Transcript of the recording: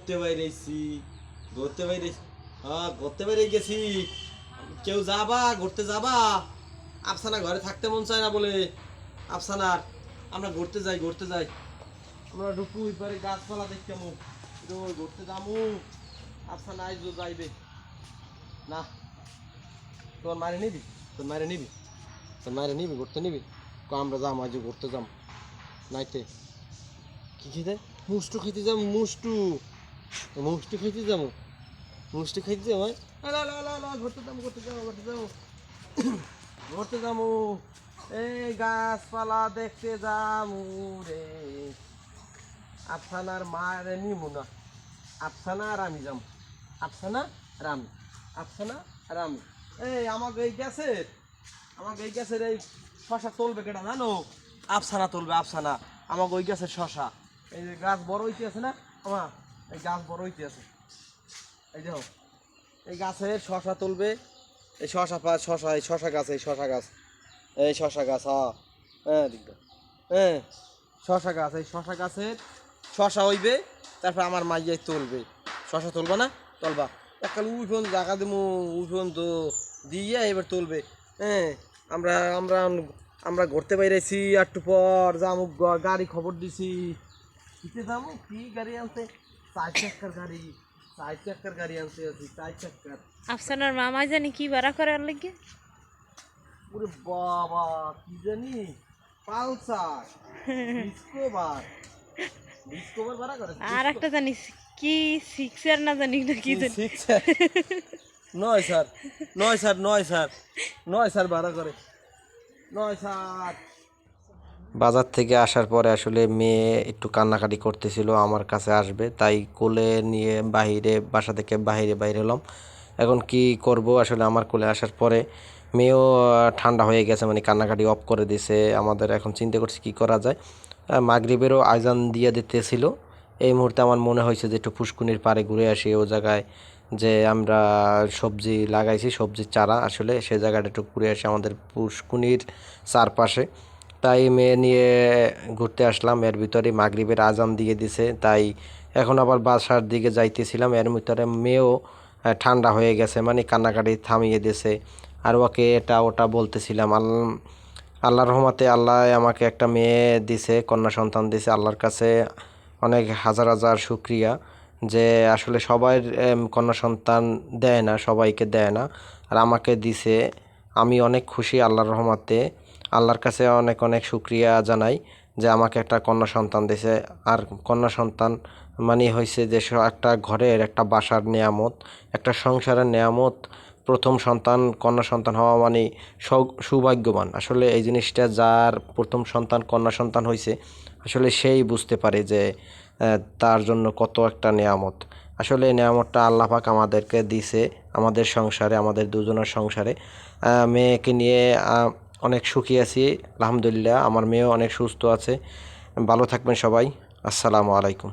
ঘুরতে বাইরেছি, ঘুরতে বাইরে, হ্যাঁ ঘুরতে বাইরে গেছি। কেউ যাবা ঘুরতে যাবা? আফসানা ঘরে থাকতে মন চায় না বলে। আফসানার আমরা ঘুরতে যাই, ঘুরতে যাই। আমরা ঢুকু এবারে গাছপালা দেখতে ঘুরতে যামু। আফসানা আইজো যাইবে না। তোর মারে নিবি, তোর মারে নিবি, তোর মারে নিবি, ঘুরতে নিবি। আমরা যাম আজ ঘুরতে যাম নাইতে। কি খেতে? মুষ্টু খেতে যাম, মুষ্টু, মুষ্টু খেতে যাবো, মুষ্টু খাইতে যাবো। ঘুরতে যাবো, ঘুরতে যাবো, ঘুরতে যাবো, ঘুরতে যাবো। এই গাছপালা দেখতে যাবো রে। আফসানার মারে নিবো না। আফসানা আর আমি যাবো, আফসানা আর আমি, আফসানা আর আমি। এই আমাকে এই গ্যাসের, আমাকে এই গ্যাসের এই শশা তুলবে কেটা জানো? আফসানা তুলবে, আফসানা। আমাকে ওই গ্যাসের শশা, এই যে গাছ বড় হইতে আছে না আমার, এই গাছ বড় হইতে আছে। এই দেখো এই গাছের শশা তুলবে। এই শশা শশা, এই শশা গাছ, এই শশা গাছ, এই শশা গাছ। হ্যাঁ দেখবে, হ্যাঁ শশা গাছ, এই শশা গাছের শশা হইবে। তারপর আমার মাইয়াই তুলবে। শশা তুলবা না? তুলবা এককাল উঠোন জায়গা দেবো, উঠোন তো দিয়ে এবার তুলবে। হ্যাঁ আমরা আমরা আমরা ঘুরতে বাইরেছি, একটু পর যাবো। গাড়ি খবর দিছি, কিতে যাবো? কি গাড়ি আনতে? 4 চাক্কার গাড়ি, 4 চাক্কার গাড়ি আনতে আছি, 4 চাক্কার। আফসানার মামা জানি কি ভাড়া করার লাগে। ওরে বাবা, কি জানি পালসার, ডিসকভার, ডিসকভার ভাড়া করে। আর একটা জানিস কি সিক্সার না জানি না কি জানি। সিক্সার, 9 স্যার, 9 স্যার, 9 স্যার, 9 স্যার ভাড়া করে, 9 স্যার। বাজার থেকে আসার পরে আসলে মেয়ে একটু কান্নাকাটি করতেছিল, আমার কাছে আসবে তাই কোলে নিয়ে বাসা থেকে বাইরে হলাম। এখন কি করব আসলে, আমার কোলে আসার পরে মেয়েও ঠান্ডা হয়ে গেছে, মানে কান্নাকাটি অফ করে দিছে আমাদের। এখন চিন্তা করছি কি করা যায়। মাগরিবেরও আজান দিয়ে দিতেছিল। এই মুহূর্তে আমার মনে হয়েছে যে একটু পুষ্কুনির পাড়ে ঘুরে আসি। ও জায়গায় যে আমরা সবজি লাগাইছি, সবজির চারা, আসলে সে জায়গাটা একটু ঘুরে আসি আমাদের পুষ্কুনির চারপাশে। তাই মেয়ে নিয়ে ঘুরতে আসলাম। এর ভিতরে মাগরিবের আজান দিয়ে দিছে, তাই এখন আবার বাসার দিকে যাইতেছিলাম। এর ভিতরে মেয়েও ঠান্ডা হয়ে গেছে, মানে কান্নাকাটি থামিয়ে দিয়েছে। আর ওকে এটা ওটা বলতেছিলাম। আল্লাহর রহমতে আল্লাহ আমাকে একটা মেয়ে দিছে, কন্যা সন্তান দিছে। আল্লাহর কাছে অনেক হাজার হাজার শুক্রিয়া যে আসলে সবাই কন্যা সন্তান দেয় না, সবাইকে দেয় না, আর আমাকে দিছে। আমি অনেক খুশি আল্লাহর রহমতে। আল্লাহর কাছে অনেক অনেক শুক্রিয়া জানাই যে আমাকে একটা কন্যা সন্তান দিছে। আর কন্যা সন্তান মানে হয়েছে যে একটা ঘরের, একটা বাসার নেয়ামত, একটা সংসারের নেয়ামত। প্রথম সন্তান কন্যা সন্তান হওয়া মানে সৌভাগ্যবান। আসলে এই জিনিসটা যার প্রথম সন্তান কন্যা সন্তান হয়েছে, আসলে সেই বুঝতে পারে যে তার জন্য কত একটা নেয়ামত। আসলে এই নেয়ামতটা আল্লাহ পাক আমাদেরকে দিছে আমাদের সংসারে, আমাদের দুজনের সংসারে। মেয়েকে নিয়ে অনেক সুখী আছি আলহামদুলিল্লাহ। আমার মেয়েও অনেক সুস্থ আছে। ভালো থাকবেন সবাই। আসসালামু আলাইকুম।